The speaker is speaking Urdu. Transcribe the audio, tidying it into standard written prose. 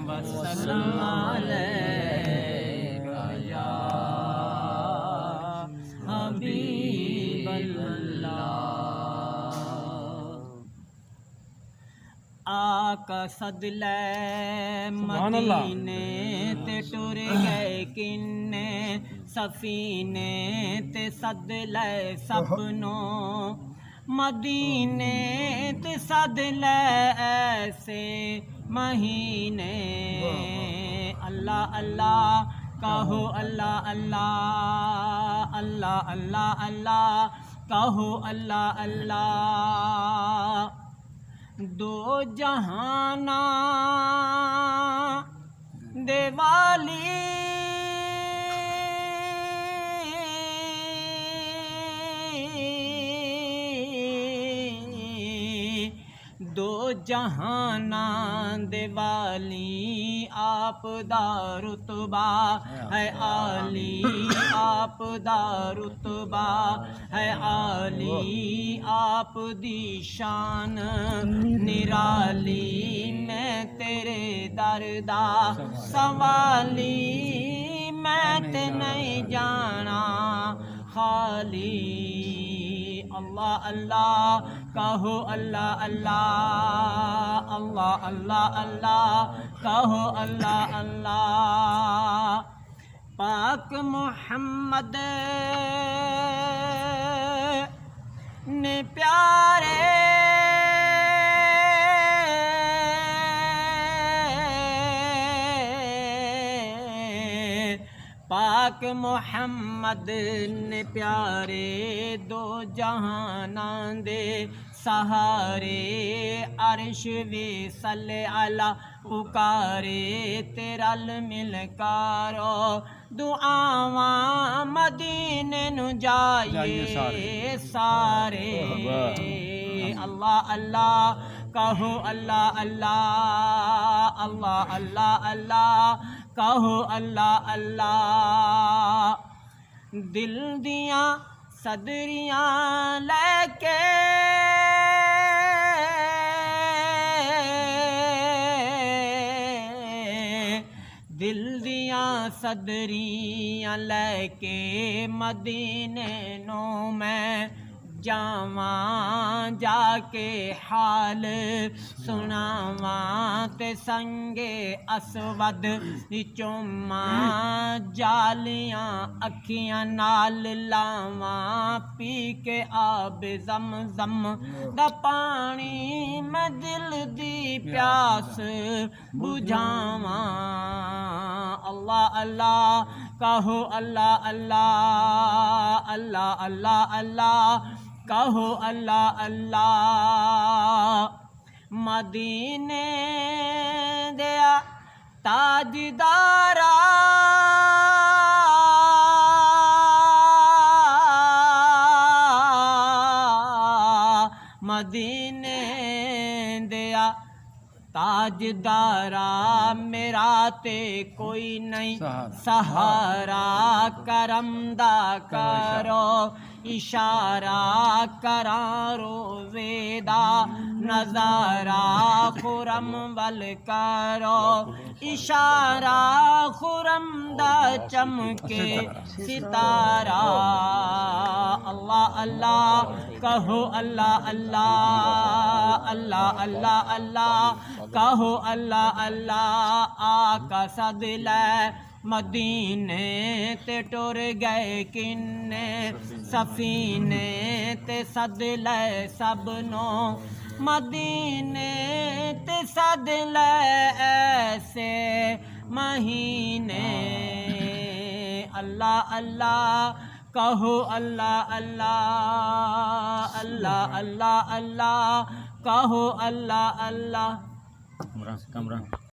وسلم علیک یا حبیب اللہ۔ آقا صدلے مدینے تے ٹر گئے کنے، سفینے تے صدلے سپنوں، مدینے تے صدلے ایسے مہینے۔ اللہ اللہ کہو، اللہ اللہ، اللہ اللہ اللہ کہو، اللہ اللہ۔ دو جہاناں دے والی دو جہاناں دے والی، آپ دا رتبہ ہے عالی، آپ دا رتبہ ہے عالی، آپ دی شان نرالی۔ میں تیرے در دا سوالی، میں تے نہیں جانا خالی۔ اللہ اللہ کہو، اللہ اللہ، اللہ اللہ اللہ کہو، اللہ اللہ۔ پاک محمد نے پیارے پاک محمد نے پیارے، دو جہاناں دے سہارے، عرش وی صلی علی پکارے، تیرل مل کارو دعاواں مدینے نو جائیے سارے۔ اللہ اللہ کہو، اللہ اللہ، اللہ اللہ اللہ کہو، اللہ اللہ۔ دل دیاں صدریاں لے کے دل دیاں صدریاں لے کے، مدینے نو میں جاواں، جا کے حال سناواں، تے سنگے اسود چوماں، جالیاں اکھیاں نال لاواں، پی کے آب زمزم دا پانی، میں دل دی پیاس بجھاواں۔ اللہ اللہ کہو، اللہ اللہ، اللہ اللہ اللہ کہو، اللہ اللہ۔ مدینے دیا تاجدارا، مدینے دیا تاجدارا، میرا تے کوئی نہیں سہارا، کرم دا کرو اشارہ، کراں روزے دا نظارہ، خرم ول کرو اشارہ، خرم دا چمکے ستارہ۔ اللہ اللہ کہو، اللہ اللہ، اللہ اللہ اللہ کہو، اللہ اللہ۔ آقا صدلے مدینے تے ٹر گئے کنے، سفینے تے صدلے سبنوں، مدینے تے صدلے ایسے مہینے۔ اللہ اللہ کہو، اللہ اللہ، اللہ اللہ اللہ کہو، اللہ اللہ۔